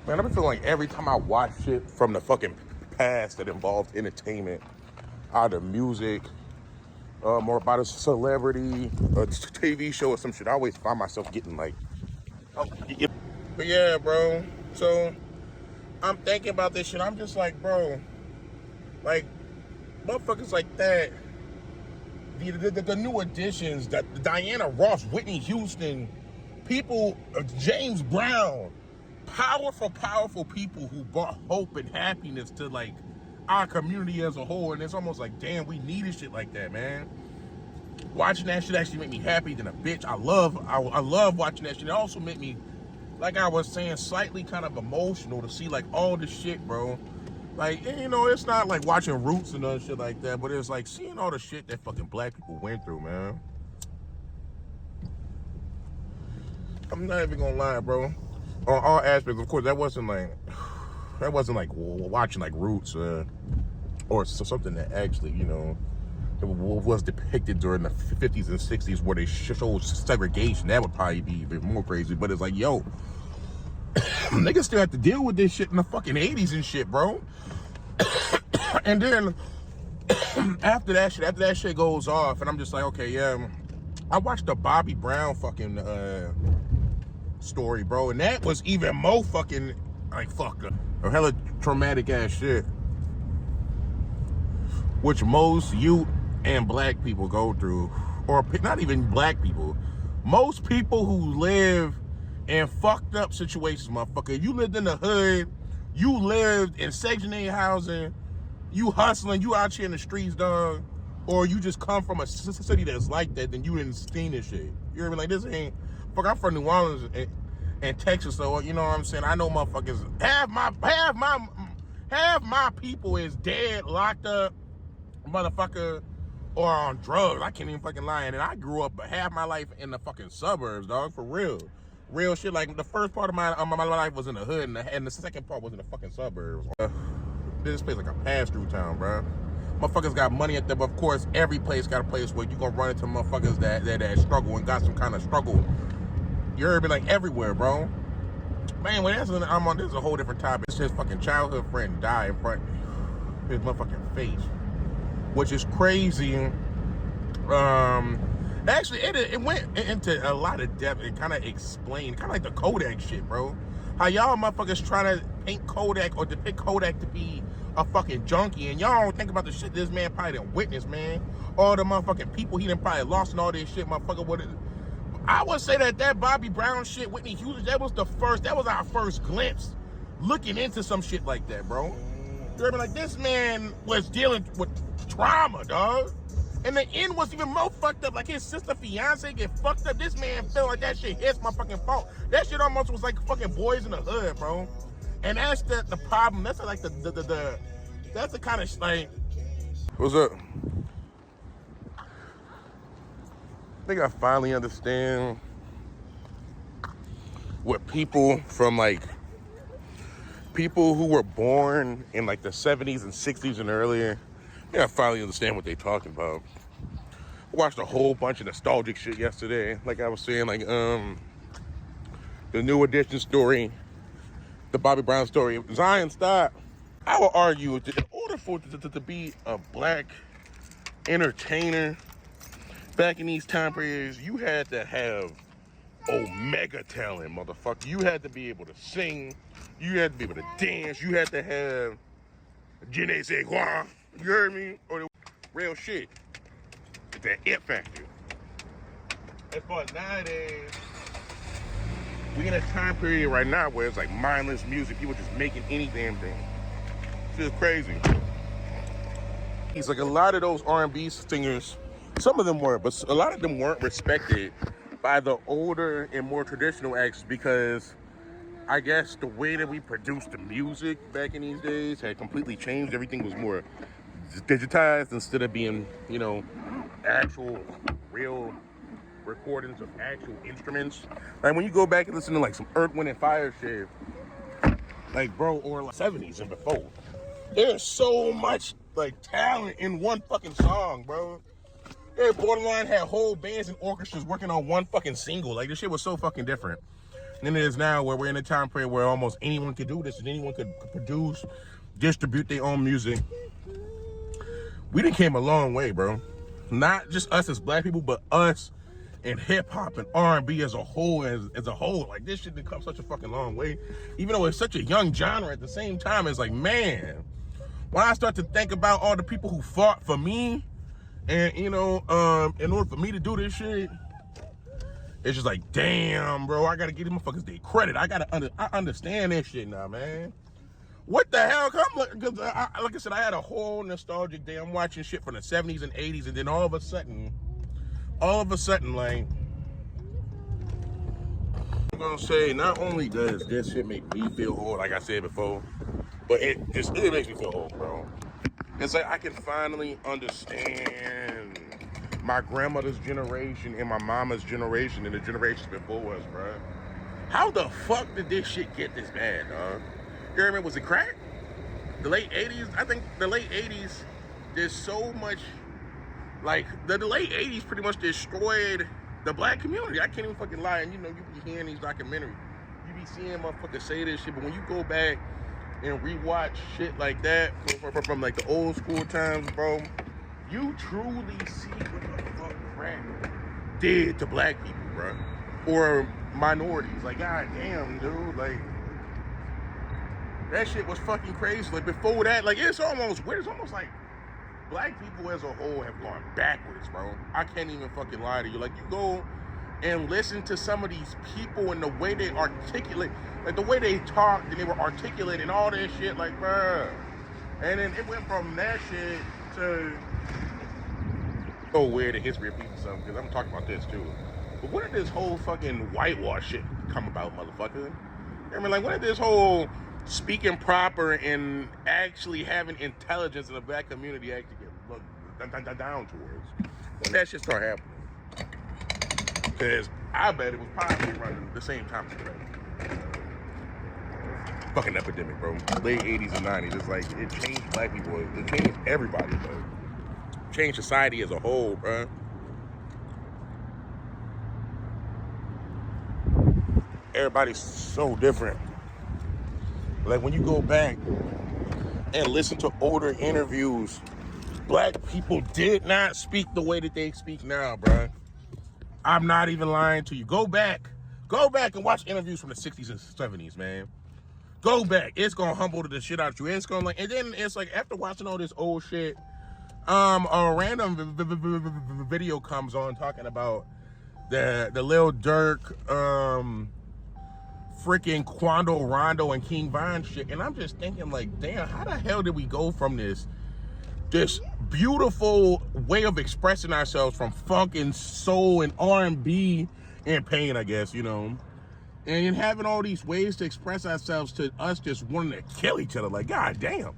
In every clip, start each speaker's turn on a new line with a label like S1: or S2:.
S1: Man, I've been feeling like every time I watch shit from the fucking past that involved entertainment, either music, more about a celebrity, a TV show or some shit, I always find myself getting like, oh, yeah. But yeah, bro. So I'm thinking about this shit. I'm just like, bro, like motherfuckers like that. The new additions, that Diana Ross, Whitney Houston, people, James Brown, powerful people who brought hope and happiness to like our community as a whole. And it's almost like, damn, we needed shit like that, man. Watching that shit actually make me happy than a bitch. I love watching that shit. It also made me, like I was saying, slightly kind of emotional to see like all the shit, bro. Like, you know, it's not like watching Roots and other shit like that, but it's like seeing all the shit that fucking black people went through, man. I'm not even gonna lie, bro. On all aspects, of course, that wasn't like watching like Roots or something that actually, you know, was depicted during the 50s and 60s where they showed segregation. That would probably be even more crazy. But it's like, yo, niggas still have to deal with this shit in the fucking 80s and shit, bro. And then after that shit goes off, and I'm just like, okay, yeah. I watched the Bobby Brown fucking story, bro, and that was even more fucking like fucked up, or hella traumatic ass shit, which most youth and black people go through, or not even black people, most people who live in fucked up situations, motherfucker. You lived in the hood, you lived in Section 8 housing, you hustling, you out here in the streets, dog, or you just come from a city that's like that, then you didn't seen this shit. You hear me? Like, this ain't, fuck, I'm from New Orleans and Texas, so you know what I'm saying? I know motherfuckers, half my people is dead, locked up, motherfucker, or on drugs. I can't even fucking lie. And I grew up half my life in the fucking suburbs, dog, for real. Real shit. Like, the first part of my life was in the hood, and the second part was in the fucking suburbs. This place like a pass-through town, bro. Motherfuckers got money at them, but of course, every place got a place where you gonna run into motherfuckers that struggle and got some kind of struggle. You're like everywhere, bro. Man, when this is a whole different topic. It's his fucking childhood friend died in front of his motherfucking face, which is crazy. Actually, it went into a lot of depth and kind of explained, kind of like the Kodak shit, bro. How y'all motherfuckers trying to paint Kodak or depict Kodak to be a fucking junkie, and y'all don't think about the shit this man probably done witnessed, man. All the motherfucking people he done probably lost and all this shit, motherfucker. I would say that Bobby Brown shit, Whitney Houston, that was our first glimpse looking into some shit like that, bro. You know, like, this man was dealing with trauma, dog. And the end was even more fucked up. Like, his sister fiance get fucked up. This man felt like that shit his my fucking fault. That shit almost was like fucking Boys in the Hood, bro. And that's the problem. That's like that's the kind of like. What's up? I think I finally understand what people from like people who were born in like the 70s and 60s and earlier. Yeah, I finally understand what they're talking about. I watched a whole bunch of nostalgic shit yesterday. Like I was saying, like the New Edition story, the Bobby Brown story. Zion, stop. I would argue that in order for it to be a black entertainer back in these time periods, you had to have omega talent, motherfucker. You had to be able to sing. You had to be able to dance. You had to have je ne sais quoi. You heard me? Or the real shit. That it factor. As far as nowadays, we in a time period right now where it's like mindless music. People just making any damn thing. It's just crazy. It's like a lot of those R&B singers, some of them were, but a lot of them weren't respected by the older and more traditional acts because I guess the way that we produced the music back in these days had completely changed. Everything was more digitized instead of being, you know, actual real recordings of actual instruments. Like when you go back and listen to like some Earth, Wind and Fire shit, like bro, or like 70s and before, there's so much like talent in one fucking song, bro. Borderline had whole bands and orchestras working on one fucking single. Like, this shit was so fucking different. than it is now, where we're in a time period where almost anyone could do this and anyone could produce, distribute their own music. We done came a long way, bro. Not just us as black people, but us in hip hop and R&B as a whole. As a whole, like this shit done come such a fucking long way. Even though it's such a young genre, at the same time, it's like, man, when I start to think about all the people who fought for me, and you know, in order for me to do this shit, it's just like, damn, bro, I gotta give these motherfuckers their credit. I understand this shit now, man. What the hell? Because like I said, I had a whole nostalgic day. I'm watching shit from the 70s and 80s, and then all of a sudden, like, I'm gonna say, not only does this shit make me feel old, like I said before, but it makes me feel old, bro. It's like I can finally understand my grandmother's generation and my mama's generation and the generations before us, bro. How the fuck did this shit get this bad, dog? You remember, was it crack? The late 80s? I think the late 80s, there's so much, like, the late 80s pretty much destroyed the black community. I can't even fucking lie. And you know, you be hearing these documentaries, you be seeing motherfuckers say this shit, but when you go back and rewatch shit like that from like the old school times, bro, you truly see what the fuck crack did to black people, bro, or minorities. Like, god damn, dude, like, that shit was fucking crazy. Like, before that, like, it's almost weird. It's almost like black people as a whole have gone backwards, bro. I can't even fucking lie to you. Like, you go and listen to some of these people and the way they articulate, like the way they talked and they were articulating all that shit, like, bruh. And then it went from that shit to, so weird, the history of people stuff, because I'm talking about this too. But when did this whole fucking whitewash shit come about, motherfucker? I mean, like, when did this whole speaking proper and actually having intelligence in the black community actually get looked down towards? When that shit start happening? Because I bet it was probably running the same time as the fucking epidemic, bro. Late 80s and 90s. It's like, it changed black people. It changed everybody, bro. It changed society as a whole, bro. Everybody's so different. Like, when you go back and listen to older interviews, black people did not speak the way that they speak now, bro. I'm not even lying to you. Go back and watch interviews from the 60s and 70s, man. Go back. It's gonna humble the shit out of you. It's gonna, like, and then it's like, after watching all this old shit, a random video comes on talking about the Lil Durk, freaking Quando Rondo and King Von shit, and I'm just thinking, like, damn, how the hell did we go from this beautiful way of expressing ourselves from funk and soul and R&B and pain, I guess, you know, and having all these ways to express ourselves, to us just wanting to kill each other? Like, god damn.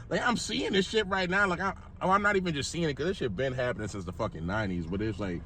S1: Like, I'm seeing this shit right now. Like, I'm not even just seeing it, because this shit been happening since the fucking 90s, but it's like,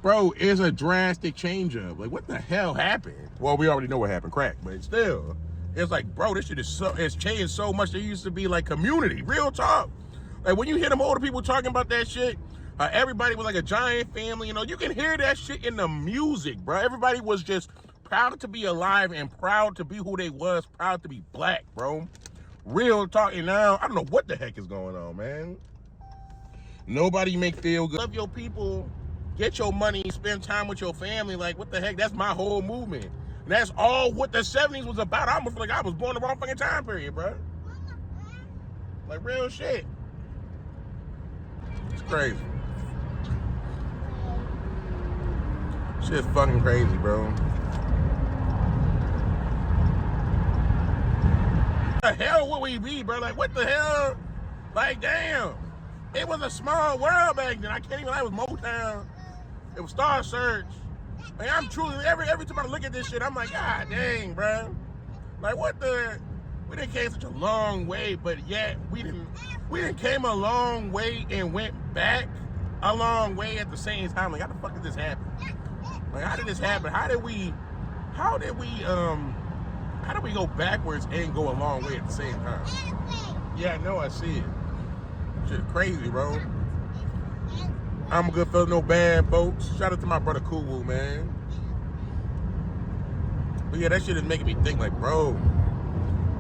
S1: bro, it's a drastic change up. Like, what the hell happened? Well, we already know what happened, crack, but still, it's like, bro, this shit it's changed so much. There used to be, like, community, real talk. Like, when you hear them older people talking about that shit, everybody was like a giant family, you know, you can hear that shit in the music, bro. Everybody was just proud to be alive and proud to be who they was, proud to be black, bro. Real talk. And now, I don't know what the heck is going on, man. Nobody make feel good. Love your people, get your money, spend time with your family. Like, what the heck? That's my whole movement. And that's all what the 70s was about. I almost feel like I was born the wrong fucking time period, bro. Like, real shit. It's crazy. Shit's fucking crazy, bro. What the hell would we be, bro? Like, what the hell? Like, damn. It was a small world back then. I can't even lie. It was Motown. It was Star Search. Like, I'm truly, every time I look at this shit, I'm like, god dang, bro. Like, what the? We done came such a long way, but yet we didn't came a long way and went back a long way at the same time. Like, how the fuck did this happen? Like, how did this happen? How did we go backwards and go a long way at the same time? Yeah, I know, I see it. Shit crazy, bro. I'm a good fella, no bad, folks. Shout out to my brother Kuwu, man. But yeah, that shit is making me think like, bro,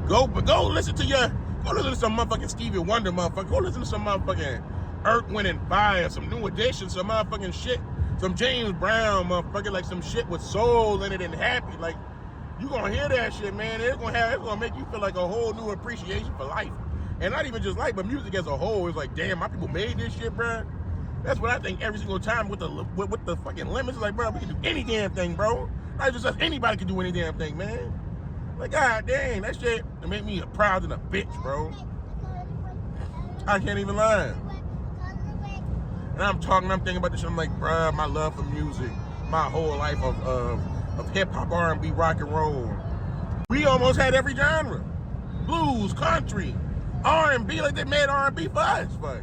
S1: go listen to some motherfucking Stevie Wonder, motherfucker. Go listen to some motherfucking Earth, Wind and Fire, some New Edition, some motherfucking shit, some James Brown, motherfucker, like some shit with soul in it and happy. Like, you gonna hear that shit, man. It's gonna make you feel like a whole new appreciation for life. And not even just life, but music as a whole. It's like, damn, my people made this shit, bro. That's what I think every single time with the fucking limits. It's like, bro, we can do any damn thing, bro. Not just us, anybody can do any damn thing, man. Like, god dang, that shit make me proud than a bitch, bro. I can't even lie. And I'm thinking about this shit. I'm like, bro, my love for music, my whole life of hip hop, R&B, rock and roll. We almost had every genre. Blues, country, R&B, like they made R&B for us, but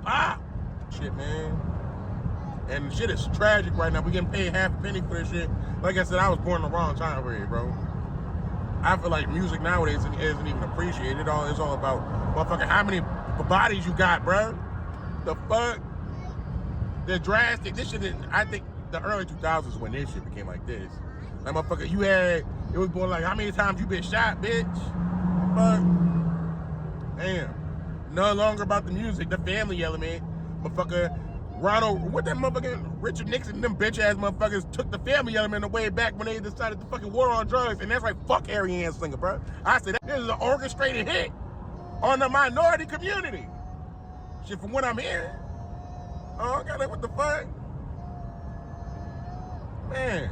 S1: pop. Shit, man. And shit is tragic right now. We getting paid half a penny for this shit. Like I said, I was born in the wrong time for it, bro. I feel like music nowadays isn't even appreciated. It's all about, motherfucker, how many bodies you got, bro? The fuck? The drastic. This shit, I think the early 2000s when this shit became like this. Like, motherfucker, it was born like, how many times you been shot, bitch? Fuck. Damn. No longer about the music, the family element. Motherfucker, what that motherfucking Richard Nixon and them bitch ass motherfuckers took the family element away back when they decided the fucking war on drugs, and that's like, fuck Harry Anslinger, bro. I said, this is an orchestrated hit on the minority community. Shit, from what I'm hearing. Oh, God, what the fuck? Man.